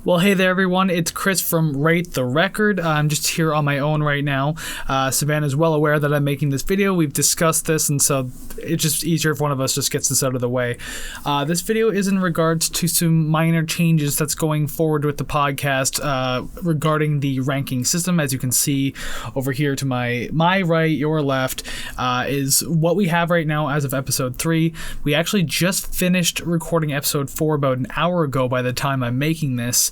Well, hey there, everyone. It's Chris from Rate the Record. I'm just here on my own right now. Savannah's well aware that I'm making this video. We've discussed this, and so it's just easier if one of us just gets this out of the way. This video is in regards to some minor changes that's going forward with the podcast regarding the ranking system. As you can see over here to my right, your left, is what we have right now as of episode 3. We actually just finished recording episode 4 about an hour ago by the time I'm making this.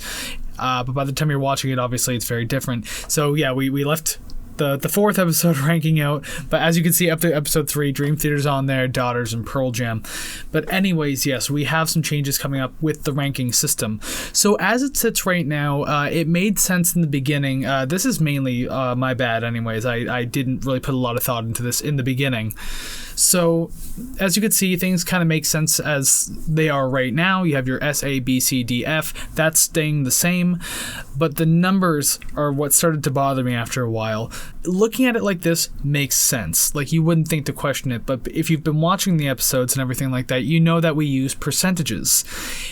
But by the time you're watching it, obviously it's very different. So yeah, we left the fourth episode ranking out, but as you can see up to episode 3, Dream Theater's on there, Daughters, and Pearl Jam. But anyways, yes, we have some changes coming up with the ranking system. So as it sits right now, it made sense in the beginning. This is mainly my bad anyways. I didn't really put a lot of thought into this in the beginning. So, as you can see, things kind of make sense as they are right now. You have your S, A, B, C, D, F. That's staying the same, but the numbers are what started to bother me after a while. Looking at it like this makes sense. Like, you wouldn't think to question it, but if you've been watching the episodes and everything like that, you know that we use percentages.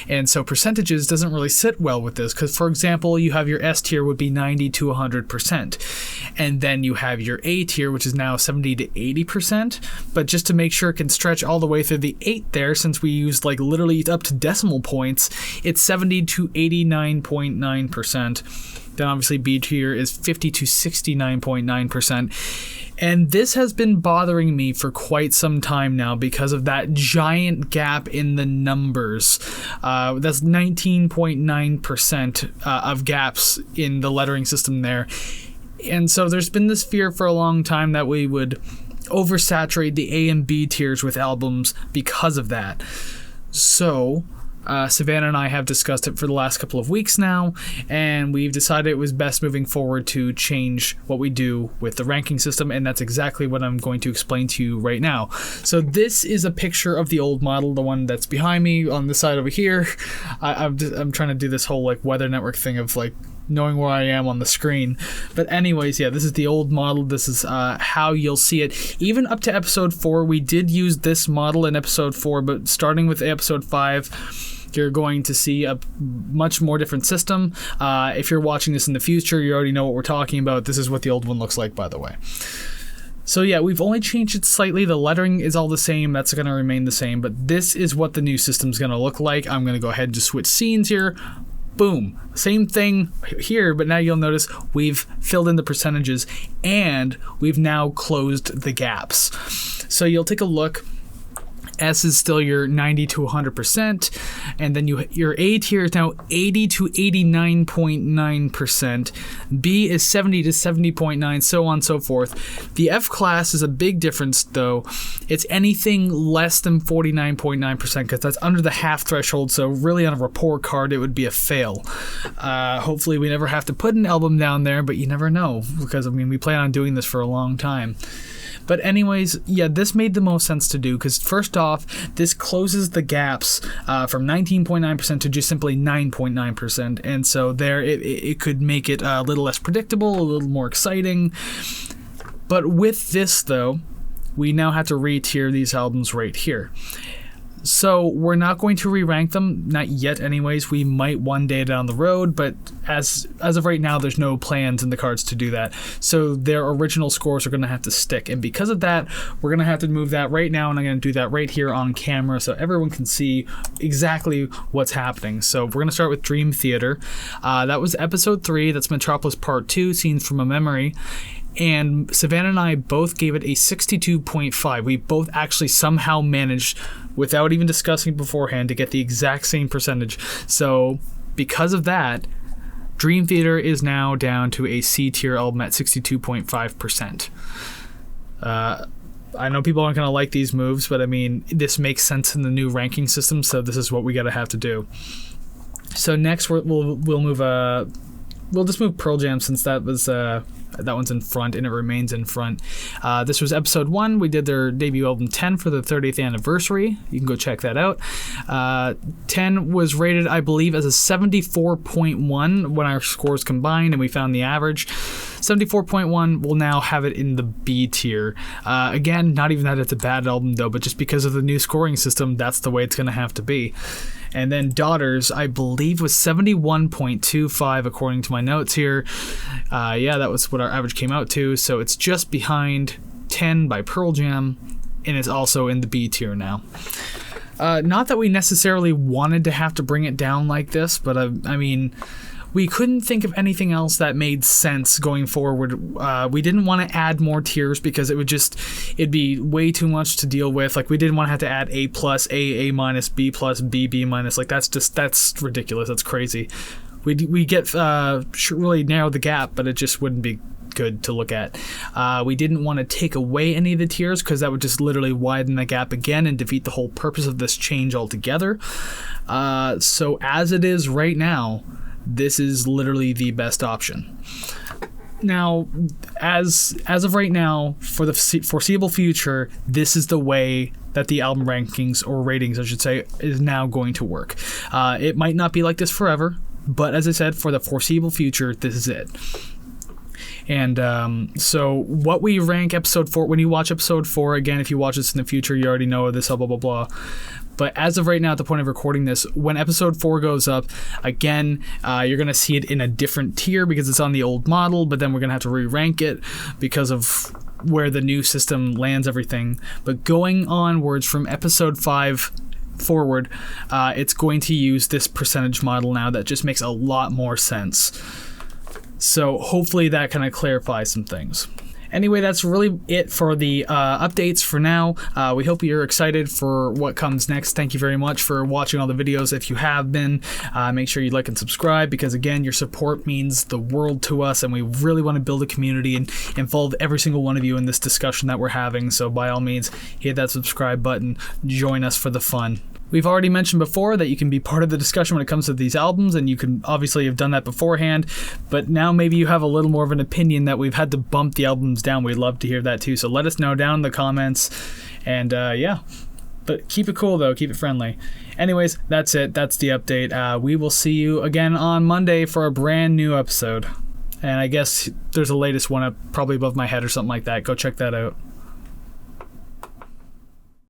And so percentages doesn't really sit well with this, because, for example, you have your S tier would be 90 to 100%. And then you have your A tier, which is now 70 to 80%, but just to make sure it can stretch all the way through the 8 there, since we used like literally up to decimal points, it's 70 to 89.9%. Then obviously B tier is 50 to 69.9%. And this has been bothering me for quite some time now because of that giant gap in the numbers. That's 19.9% of gaps in the lettering system there. And so there's been this fear for a long time that we would oversaturate the A and B tiers with albums because of that. So Savannah and I have discussed it for the last couple of weeks now, and we've decided it was best moving forward to change what we do with the ranking system, and that's exactly what I'm going to explain to you right now. So this is a picture of the old model, the one that's behind me on the side over here. I'm trying to do this whole like Weather Network thing of like knowing where I am on the screen. But anyways, yeah, this is the old model. This is how you'll see it. Even up to episode 4, we did use this model in episode 4, but starting with episode 5, you're going to see a much more different system. If you're watching this in the future, you already know what we're talking about. This is what the old one looks like, by the way. So yeah, we've only changed it slightly. The lettering is all the same. That's going to remain the same, but this is what the new system's going to look like. I'm going to go ahead and just switch scenes here. Boom. Same thing here, but now you'll notice we've filled in the percentages and we've now closed the gaps. So you'll take a look. S is still your 90 to 100%, and then your A tier is now 80 to 89.9%. B is 70 to 70.9, so on and so forth. The F class is a big difference, though. It's anything less than 49.9%, because that's under the half threshold, so really on a report card, it would be a fail. Hopefully we never have to put an album down there, but you never know, because, I mean, we plan on doing this for a long time. But anyways, yeah, this made the most sense to do because first off, this closes the gaps from 19.9% to just simply 9.9%. And so there, it could make it a little less predictable, a little more exciting. But with this, though, we now have to re-tier these albums right here. So we're not going to re-rank them, not yet anyways. We might one day down the road, but as of right now, there's no plans in the cards to do that. So their original scores are going to have to stick. And because of that, we're going to have to move that right now, and I'm going to do that right here on camera so everyone can see exactly what's happening. So we're going to start with Dream Theater. That was episode 3. That's Metropolis Part 2, Scenes from a Memory. And Savannah and I both gave it a 62.5. We both actually somehow managed, without even discussing beforehand, to get the exact same percentage. So because of that, Dream Theater is now down to a C tier album at 62.5%. I know people aren't going to like these moves, but I mean, this makes sense in the new ranking system, so this is what we got to have to do. So next we'll move we'll just move Pearl Jam, since that one's in front and it remains in front. This was episode 1. We did their debut album 10 for the 30th anniversary. You can go check that out. 10 was rated, I believe, as a 74.1 when our scores combined, and we found the average. 74.1 will now have it in the B tier. Again, not even that it's a bad album, though, but just because of the new scoring system, that's the way it's going to have to be. And then Daughters, I believe, was 71.25 according to my notes here. Yeah, that was what our average came out to. So it's just behind 10 by Pearl Jam, and it's also in the B tier now. Not that we necessarily wanted to have to bring it down like this, but I mean, we couldn't think of anything else that made sense going forward. We didn't want to add more tiers because it'd be way too much to deal with. Like, we didn't want to have to add A+, A minus, B+, B, B minus. Like, that's ridiculous. That's crazy. We get really narrow the gap, but it just wouldn't be good to look at. We didn't want to take away any of the tiers because that would just literally widen the gap again and defeat the whole purpose of this change altogether. So as it is right now, this is literally the best option. Now, as of right now, for the foreseeable future, this is the way that the album rankings, or ratings I should say, is now going to work. It might not be like this forever, but as I said, for the foreseeable future, this is it. And so what we rank episode 4, when you watch episode 4, again, if you watch this in the future, you already know this, blah, blah, blah. But as of right now, at the point of recording this, when episode 4 goes up, again, you're going to see it in a different tier because it's on the old model, but then we're going to have to re-rank it because of where the new system lands everything. But going onwards from episode 5 forward, it's going to use this percentage model now that just makes a lot more sense. So hopefully that kind of clarifies some things. Anyway, that's really it for the updates for now. We hope you're excited for what comes next. Thank you very much for watching all the videos. If you have been, make sure you like and subscribe because, again, your support means the world to us, and we really want to build a community and involve every single one of you in this discussion that we're having. So by all means, hit that subscribe button. Join us for the fun. We've already mentioned before that you can be part of the discussion when it comes to these albums, and you can obviously have done that beforehand, but now maybe you have a little more of an opinion that we've had to bump the albums down. We'd love to hear that too, so let us know down in the comments, and yeah. But keep it cool, though. Keep it friendly. Anyways, that's it. That's the update. We will see you again on Monday for a brand new episode. And I guess there's a latest one up probably above my head or something like that. Go check that out.